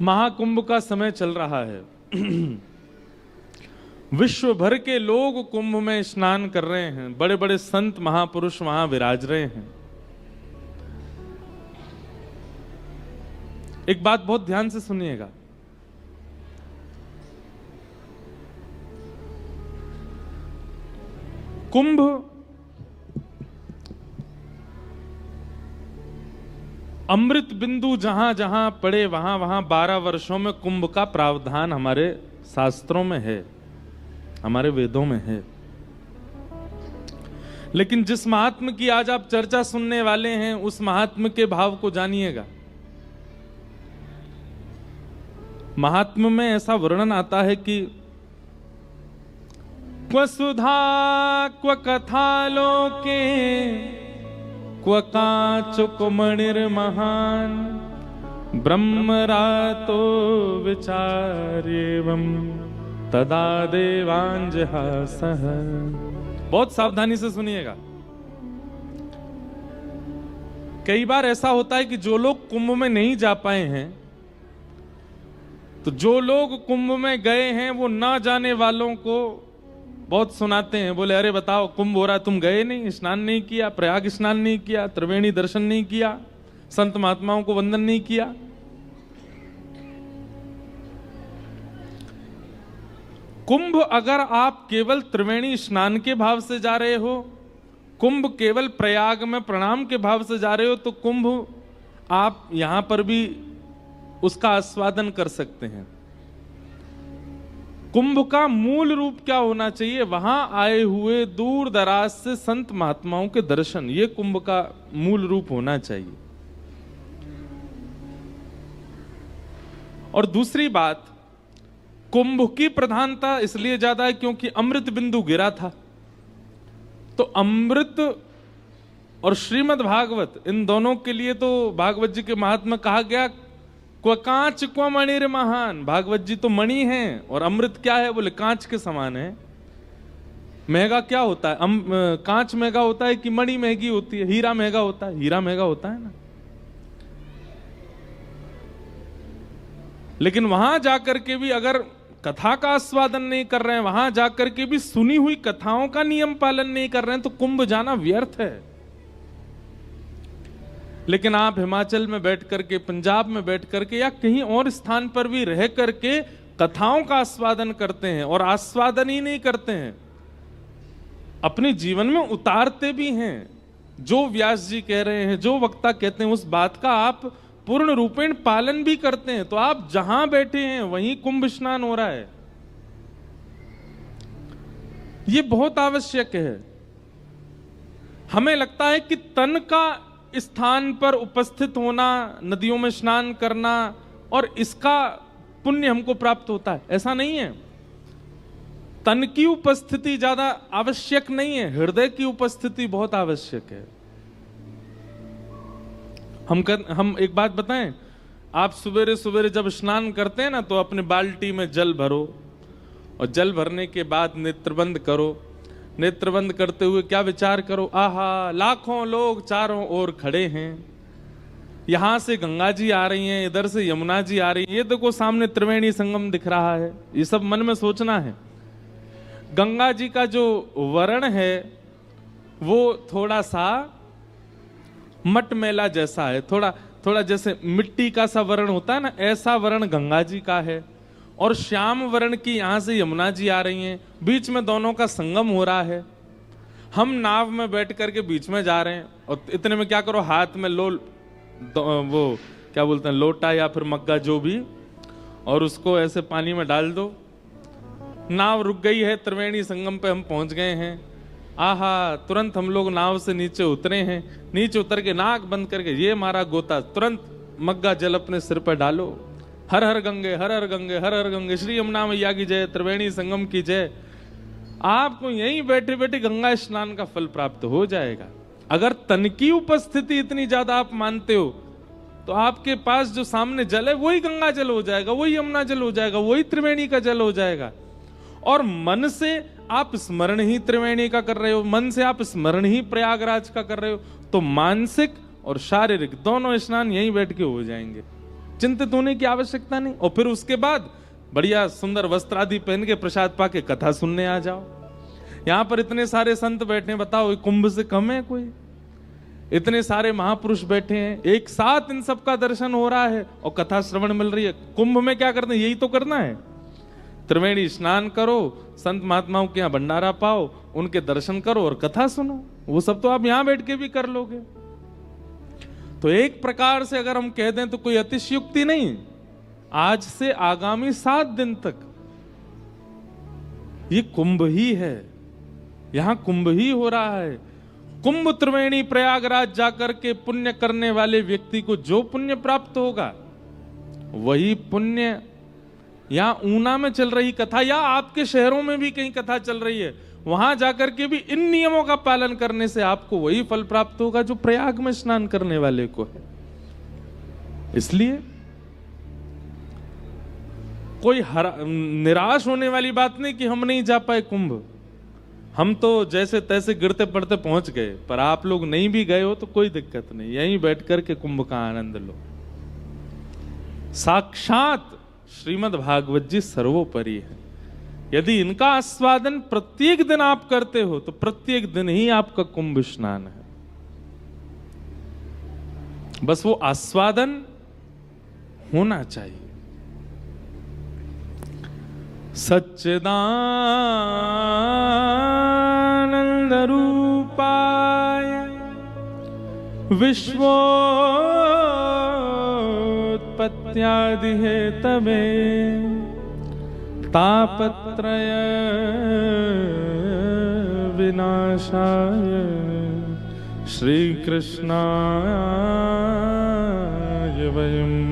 महाकुंभ का समय चल रहा है। विश्व भर के लोग कुंभ में स्नान कर रहे हैं। बड़े बड़े संत महापुरुष वहां विराज रहे हैं। एक बात बहुत ध्यान से सुनिएगा। कुंभ अमृत बिंदु जहां जहां पड़े वहां वहां 12 वर्षों में कुंभ का प्रावधान हमारे शास्त्रों में है, हमारे वेदों में है। लेकिन जिस महात्म की आज आप चर्चा सुनने वाले हैं, उस महात्म के भाव को जानिएगा। महात्म में ऐसा वर्णन आता है कि क्व सुधा क्व कथालोके क्व काचुक मणिर्महान ब्रह्मरातो विचार्येवं तदा देवांजहासः। बहुत सावधानी से सुनिएगा। कई बार ऐसा होता है कि जो लोग कुंभ में नहीं जा पाए हैं, तो जो लोग कुंभ में गए हैं वो ना जाने वालों को बहुत सुनाते हैं। बोले अरे बताओ कुंभ हो रहा, तुम गए नहीं, स्नान नहीं किया, प्रयाग स्नान नहीं किया, त्रिवेणी दर्शन नहीं किया, संत महात्माओं को वंदन नहीं किया। कुंभ अगर आप केवल त्रिवेणी स्नान के भाव से जा रहे हो, कुंभ केवल प्रयाग में प्रणाम के भाव से जा रहे हो, तो कुंभ आप यहां पर भी उसका आस्वादन कर सकते हैं। कुंभ का मूल रूप क्या होना चाहिए? वहां आए हुए दूर दराज से संत महात्माओं के दर्शन, ये कुंभ का मूल रूप होना चाहिए। और दूसरी बात, कुंभ की प्रधानता इसलिए ज्यादा है क्योंकि अमृत बिंदु गिरा था। तो अमृत और श्रीमद् भागवत, इन दोनों के लिए तो भागवत जी के महात्मा कहा गया क्व कांच क्व मणिर महान। भागवत जी तो मणि हैं और अमृत क्या है? बोले कांच के समान है। महंगा क्या होता है? कांच महंगा होता है कि मणि महंगी होती है? हीरा महंगा होता है? हीरा महंगा होता है ना। लेकिन वहां जाकर के भी अगर कथा का आस्वादन नहीं कर रहे हैं, वहां जाकर के भी सुनी हुई कथाओं का नियम पालन नहीं कर रहे हैं, तो कुंभ जाना व्यर्थ है। लेकिन आप हिमाचल में बैठ करके, पंजाब में बैठ करके या कहीं और स्थान पर भी रह करके कथाओं का आस्वादन करते हैं, और आस्वादन ही नहीं करते हैं, अपने जीवन में उतारते भी हैं। जो व्यास जी कह रहे हैं, जो वक्ता कहते हैं, उस बात का आप पूर्ण रूपेण पालन भी करते हैं। तो आप जहां बैठे हैं वहीं कुंभ स्नान हो रहा है। यह बहुत आवश्यक है। हमें लगता है कि तन का स्थान पर उपस्थित होना, नदियों में स्नान करना, और इसका पुण्य हमको प्राप्त होता है, ऐसा नहीं है। तन की उपस्थिति ज्यादा आवश्यक नहीं है, हृदय की उपस्थिति बहुत आवश्यक है। हम एक बात बताएं, आप सवेरे सवेरे जब स्नान करते हैं ना, तो अपने बाल्टी में जल भरो, और जल भरने के बाद नेत्रबंद करो। नेत्रबंद करते हुए क्या विचार करो? आहा, लाखों लोग चारों ओर खड़े हैं। यहां से गंगा जी आ रही हैं, इधर से यमुना जी आ रही हैं, ये देखो सामने त्रिवेणी संगम दिख रहा है। ये सब मन में सोचना है। गंगा जी का जो वर्ण है वो थोड़ा सा मटमैला जैसा है, थोड़ा जैसे मिट्टी का सा वर्ण होता है ना, ऐसा वर्ण गंगा जी का है। और श्याम वर्ण की यहां से यमुना जी आ रही हैं, बीच में दोनों का संगम हो रहा है। हम नाव में बैठ करके बीच में जा रहे हैं, और इतने में क्या करो, हाथ में वो क्या बोलते हैं, लोटा या फिर मग्गा जो भी, और उसको ऐसे पानी में डाल दो। नाव रुक गई है, त्रिवेणी संगम पे हम पहुंच गए हैं। आहा, तुरंत हम लोग नाव से नीचे उतरे हैं। नीचे उतर के नाक बंद करके ये मारा गोता, तुरंत मग्गा जल अपने सिर पर डालो। हर हर गंगे, हर हर गंगे, हर हर गंगे, श्री यमुना मैया की जय, त्रिवेणी संगम की जय। आपको यहीं बैठे बैठे गंगा स्नान का फल प्राप्त हो जाएगा। अगर तन की उपस्थिति इतनी ज्यादा आप मानते हो, तो आपके पास जो सामने जल है वही गंगा जल हो जाएगा, वही यमुना जल हो जाएगा, वही त्रिवेणी का जल हो जाएगा। और मन से आप स्मरण ही त्रिवेणी का कर रहे हो, मन से आप स्मरण ही प्रयागराज का कर रहे हो, तो मानसिक और शारीरिक दोनों स्नान यहीं बैठ के हो जाएंगे। चिंतित होने की आवश्यकता नहीं। और फिर उसके बाद बढ़िया सुंदर वस्त्र आदि पहन के प्रसाद पाके कथा सुनने आ जाओ। यहां पर इतने सारे संत बैठे हैं, बताओ कुंभ से कम है कोई? इतने सारे महापुरुष बैठे हैं, एक साथ इन सबका दर्शन हो रहा है और कथा श्रवण मिल रही है। कुंभ में क्या करना है? यही तो करना है। त्रिवेणी स्नान करो, संत महात्माओं के यहाँ भंडारा पाओ, उनके दर्शन करो और कथा सुनो। वो सब तो आप यहां बैठ के भी कर लोगे। तो एक प्रकार से अगर हम कह दें तो कोई अतिशयोक्ति नहीं। आज से आगामी 7 दिन तक ये कुंभ ही है, यहां कुंभ ही हो रहा है। कुंभ त्रिवेणी प्रयागराज जाकर के पुण्य करने वाले व्यक्ति को जो पुण्य प्राप्त होगा वही पुण्य यहां ऊना में चल रही कथा या आपके शहरों में भी कहीं कथा चल रही है, वहां जाकर के भी इन नियमों का पालन करने से आपको वही फल प्राप्त होगा जो प्रयाग में स्नान करने वाले को है। इसलिए कोई निराश होने वाली बात नहीं कि हम नहीं जा पाए कुंभ। हम तो जैसे तैसे गिरते पड़ते पहुंच गए, पर आप लोग नहीं भी गए हो तो कोई दिक्कत नहीं, यहीं बैठ करके कुंभ का आनंद लो। साक्षात श्रीमद् भागवत जी सर्वोपरि है। यदि इनका आस्वादन प्रत्येक दिन आप करते हो तो प्रत्येक दिन ही आपका कुंभ स्नान है। बस वो आस्वादन होना चाहिए। सच्चिदानंद रूपाय विश्वोत्पत्त्यादि हेतवे तापत्रय विनाशाय श्री कृष्णाय वयम्